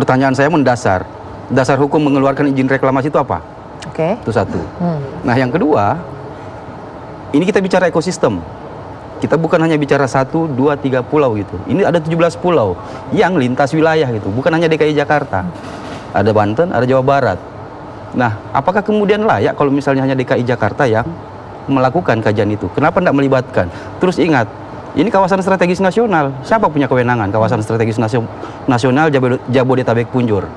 pertanyaan saya mendasar. Dasar hukum mengeluarkan izin reklamasi itu apa? Oke. Itu satu. Nah, yang kedua, ini kita bicara ekosistem. Kita bukan hanya bicara 1, 2, 3 pulau gitu. Ini ada 17 pulau yang lintas wilayah gitu. Bukan hanya DKI Jakarta. Ada Banten, ada Jawa Barat. Nah, apakah kemudian layak kalau misalnya hanya DKI Jakarta yang melakukan kajian itu? Kenapa tidak melibatkan? Terus ingat, ini kawasan strategis nasional. Siapa punya kewenangan kawasan strategis nasional Jabodetabek Punjur?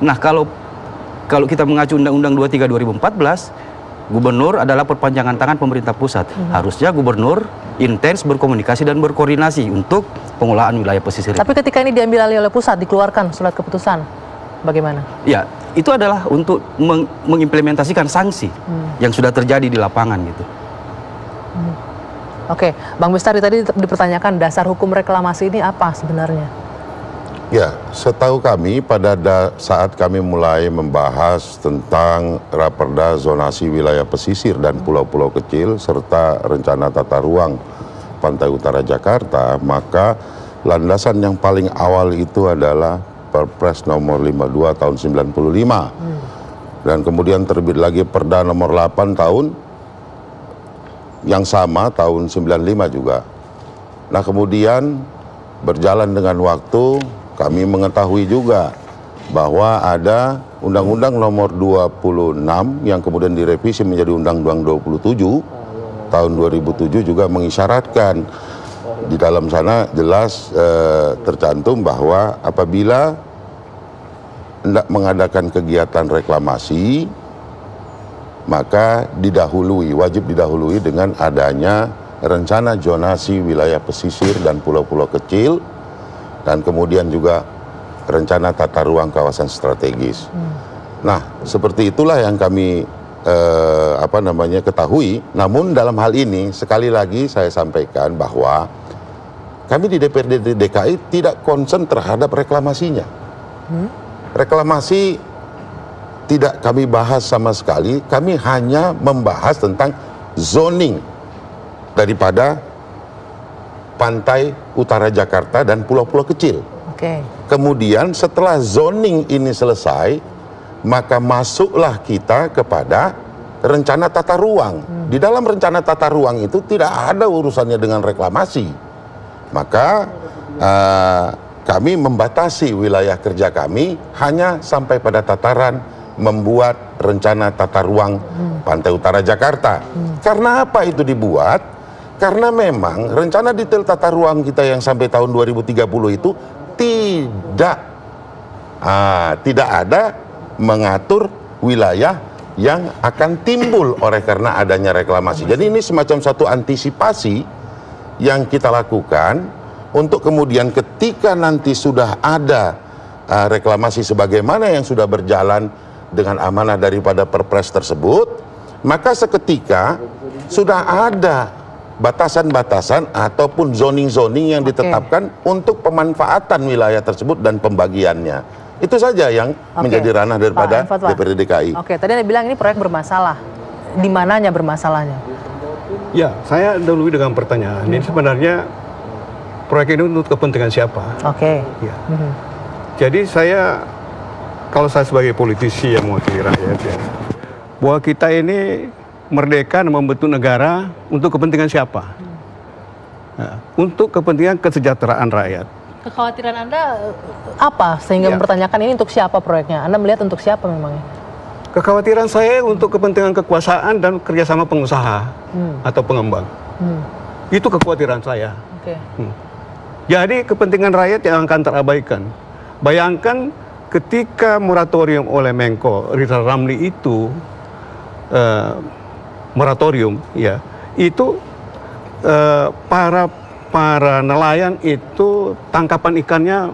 Nah, kalau kita mengacu Undang-Undang 23 2014, gubernur adalah perpanjangan tangan pemerintah pusat. Harusnya gubernur intens berkomunikasi dan berkoordinasi untuk pengelolaan wilayah pesisir. Tapi ketika ini diambil alih oleh pusat, dikeluarkan surat keputusan, bagaimana? Ya, itu adalah untuk mengimplementasikan sanksi yang sudah terjadi di lapangan gitu. Oke, Bang Bestari tadi dipertanyakan dasar hukum reklamasi ini apa sebenarnya? Ya, setahu kami pada saat kami mulai membahas tentang Raperda zonasi wilayah pesisir dan pulau-pulau kecil serta rencana tata ruang Pantai Utara Jakarta, maka landasan yang paling awal itu adalah Perpres nomor 52 tahun 95. Dan kemudian terbit lagi Perda nomor 8 tahun yang sama tahun 95 juga. Nah, kemudian berjalan dengan waktu kami mengetahui juga bahwa ada Undang-Undang nomor 26 yang kemudian direvisi menjadi Undang-Undang 27 tahun 2007 juga mengisyaratkan di dalam sana jelas tercantum bahwa apabila hendak mengadakan kegiatan reklamasi maka wajib didahului dengan adanya rencana zonasi wilayah pesisir dan pulau-pulau kecil, dan kemudian juga rencana tata ruang kawasan strategis. Nah, seperti itulah yang kami ketahui. Namun dalam hal ini sekali lagi saya sampaikan bahwa kami di DPRD DKI tidak concern terhadap reklamasinya. Reklamasi tidak kami bahas sama sekali. Kami hanya membahas tentang zoning daripada Pantai Utara Jakarta dan pulau-pulau kecil. Kemudian setelah zoning ini selesai, maka masuklah kita kepada rencana tata ruang. Di dalam rencana tata ruang itu tidak ada urusannya dengan reklamasi. Maka kami membatasi wilayah kerja kami hanya sampai pada tataran membuat rencana tata ruang Pantai Utara Jakarta. Karena apa itu dibuat? Karena memang rencana detail tata ruang kita yang sampai tahun 2030 itu tidak ada mengatur wilayah yang akan timbul oleh karena adanya reklamasi. Jadi ini semacam satu antisipasi yang kita lakukan untuk kemudian ketika nanti sudah ada reklamasi sebagaimana yang sudah berjalan dengan amanah daripada Perpres tersebut, maka seketika sudah ada batasan-batasan ataupun zoning-zoning yang ditetapkan untuk pemanfaatan wilayah tersebut dan pembagiannya. Itu saja yang menjadi ranah daripada DPRD DKI. Oke, tadi Anda bilang ini proyek bermasalah. Di mananya bermasalahnya? Ya, saya dahului dengan pertanyaan. Ini sebenarnya proyek ini untuk kepentingan siapa? Ya. Jadi kalau saya sebagai politisi yang mewakili rakyat, ya, bahwa kita ini merdeka membentuk negara untuk kepentingan siapa? Nah, untuk kepentingan kesejahteraan rakyat. Kekhawatiran Anda apa sehingga mempertanyakan ini untuk siapa proyeknya? Anda melihat untuk siapa memangnya? Kekhawatiran saya untuk kepentingan kekuasaan dan kerjasama pengusaha atau pengembang. Itu kekhawatiran saya. Jadi kepentingan rakyat yang akan terabaikan. Bayangkan ketika moratorium oleh Menko Rizal Ramli itu moratorium, ya, itu para nelayan itu tangkapan ikannya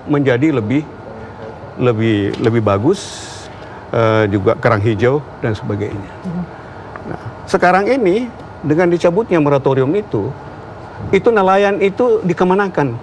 menjadi lebih bagus, juga kerang hijau dan sebagainya. Nah, sekarang ini dengan dicabutnya moratorium itu nelayan itu dikemanakan?